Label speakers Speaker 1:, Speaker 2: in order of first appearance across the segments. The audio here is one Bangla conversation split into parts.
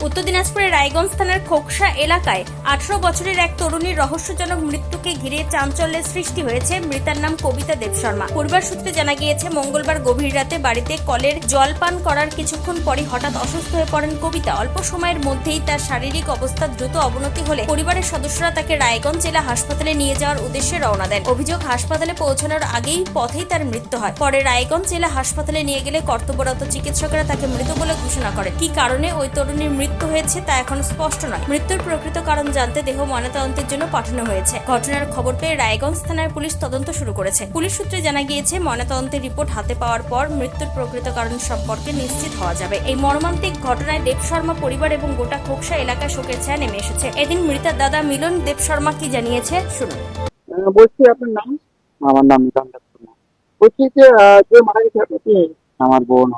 Speaker 1: উত্তর দিনাজপুরের রায়গঞ্জ থানার খোকসা এলাকায় 18 বছরের এক তরুণীর রহস্যজনক মৃত্যুকে ঘিরে চাঞ্চল্যের সৃষ্টি হয়েছে। মৃতার নাম কবিতা দেব শর্মা। পরিবার সূত্রে জানা গিয়েছে, মঙ্গলবার গভীর রাতে বাড়িতে কলের জল পান করার কিছুক্ষণ পরই হঠাৎ অসুস্থ হয়ে পড়েন কবিতা। অল্প সময়ের মধ্যেই তার শারীরিক অবস্থার দ্রুত অবনতি হলে পরিবারের সদস্যরা তাকে রায়গঞ্জ জেলা হাসপাতালে নিয়ে যাওয়ার উদ্দেশ্যে রওনা দেন। অভিযোগ, হাসপাতালে পৌঁছানোর আগেই পথেই তার মৃত্যু হয়। পরে রায়গঞ্জ জেলা হাসপাতালে নিয়ে গেলে কর্তব্যরত চিকিৎসকেরা তাকে মৃত বলে ঘোষণা করেন। কি কারণে ওই তরুণীর মৃত্যু হয়েছে তা এখনো স্পষ্ট নয়। মৃত্যুর প্রকৃত কারণ জানতে দেহ ময়নাতদন্তের জন্য পাঠানো হয়েছে। ঘটনার খবর পেয়ে রায়গঞ্জ থানার পুলিশ তদন্ত শুরু করেছে। পুলিশ সূত্রে জানা গিয়েছে, ময়নাতদন্তের রিপোর্ট হাতে পাওয়ার পর মৃত্যুর প্রকৃত কারণ সম্পর্কে নিশ্চিত হওয়া যাবে। এই মর্মান্তিক ঘটনায় দেব শর্মা পরিবার এবং গোটা খোকসা এলাকা শোকের ছায়া নেমে এসেছে। এদিন মৃতার দাদা মিলন দেব শর্মা কি জানিয়েছে শুনুন।
Speaker 2: বলছি, আপনার নাম?
Speaker 3: আমার নাম মিলন দেব শর্মা।
Speaker 2: বলছি যে যে মারা গেছে আপনার কি
Speaker 3: আমার বোন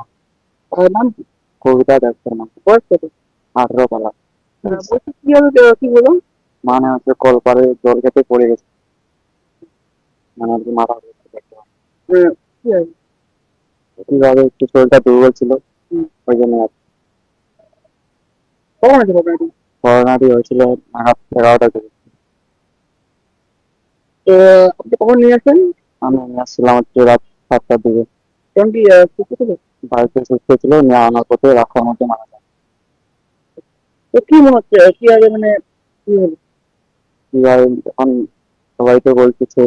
Speaker 2: নাম কি?
Speaker 3: কবিতা দেব শর্মা।
Speaker 2: বয়স কত?
Speaker 3: 18 পালা।
Speaker 2: বলছি কিভাবে কি বলো?
Speaker 3: মানে হচ্ছে কলপারে জল খেতে পড়ে গেছে, মানে আর কি মাথা ঘুরছে দেখতে পাচ্ছি।
Speaker 2: কি হয়েছে?
Speaker 3: কিভাবে একটু শরীরটা দুর্বল ছিল, ওই জন্য আর কি।
Speaker 2: কখন আছে ঘটনাটি?
Speaker 3: করোনাটি হয়েছিল নাগাদ 11টা থেকে।
Speaker 2: তো আপনি কখন নিয়ে আসেন?
Speaker 3: আমি নিয়ে আসছিলাম হচ্ছে রাত 7টার দিকে।
Speaker 2: তখন কি সুস্থ ছিল?
Speaker 3: বাড়িতে সুস্থ ছিল, নিয়ে আনার পথে রাস্তার মধ্যে মারা যায়।
Speaker 2: তো কি মনে হচ্ছে কি আগে মানে কি হলো?
Speaker 3: কিভাবে এখন সবাই তো বলতেছে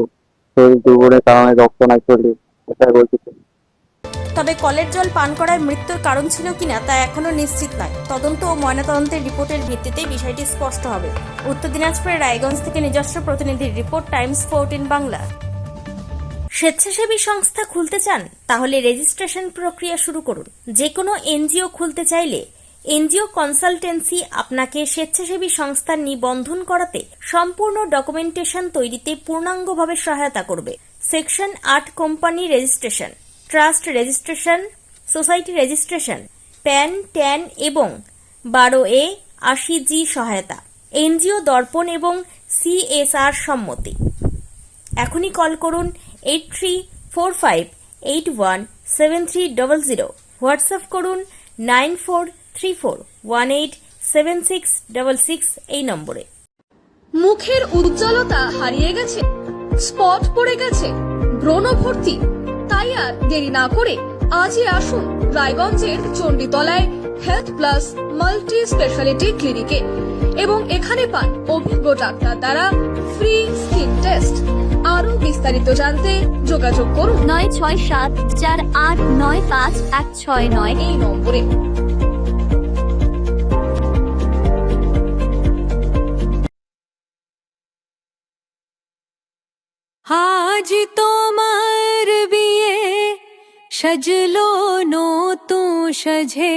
Speaker 3: শরীর দুর্বলের কারণে রক্ত নাই শরীরে, এটাই বলতেছে।
Speaker 1: তবে কলের জল পান করায় মৃত্যুর কারণ ছিল কিনা তা এখনো নিশ্চিত নয়। তদন্ত ও ময়নাতদন্তের রিপোর্টের ভিত্তিতে বিষয়টি স্পষ্ট হবে। উত্তর দিনাজপুরের রায়গঞ্জ থেকে নিজস্ব প্রতিনিধির রিপোর্ট, টাইমস 14 বাংলা। স্বেচ্ছাসেবী সংস্থা খুলতে চান? তাহলে রেজিস্ট্রেশন প্রক্রিয়া শুরু করুন। যে কোনো এনজিও খুলতে চাইলে এনজিও কনসালটেন্সি আপনাকে স্বেচ্ছাসেবী সংস্থার নিবন্ধন করাতে সম্পূর্ণ ডকুমেন্টেশন তৈরিতে পূর্ণাঙ্গভাবে সহায়তা করবে। Section 8 company registration, trust registration, society registration, pan, tan এবং 12A 80G সহায়তা, এনজিও দর্পণ এবং CSR সম্মতি। এখনই কল করুন 8345817300, হোয়াটসঅ্যাপ করুন 9434187666 এই নম্বরে।
Speaker 4: মুখের উজ্জ্বলতা হারিয়ে গেছে, স্পট পড়ে গেছে, ব্রণ ভর্তি, তাই আর দেরি না করে আজই আসুন রায়গঞ্জের চণ্ডীতলায় হেলথ প্লাস মাল্টি স্পেশালিটি ক্লিনিকে এবং এখানে পান অভিজ্ঞ ডাক্তার দ্বারা ফ্রি স্কিন টেস্ট। আরো বিস্তারিত জানতে যোগাযোগ করুন
Speaker 5: 9674895169
Speaker 4: এই নম্বরে।
Speaker 5: আজ তোমার বিয়ে, সাজলো নতুন সাজে।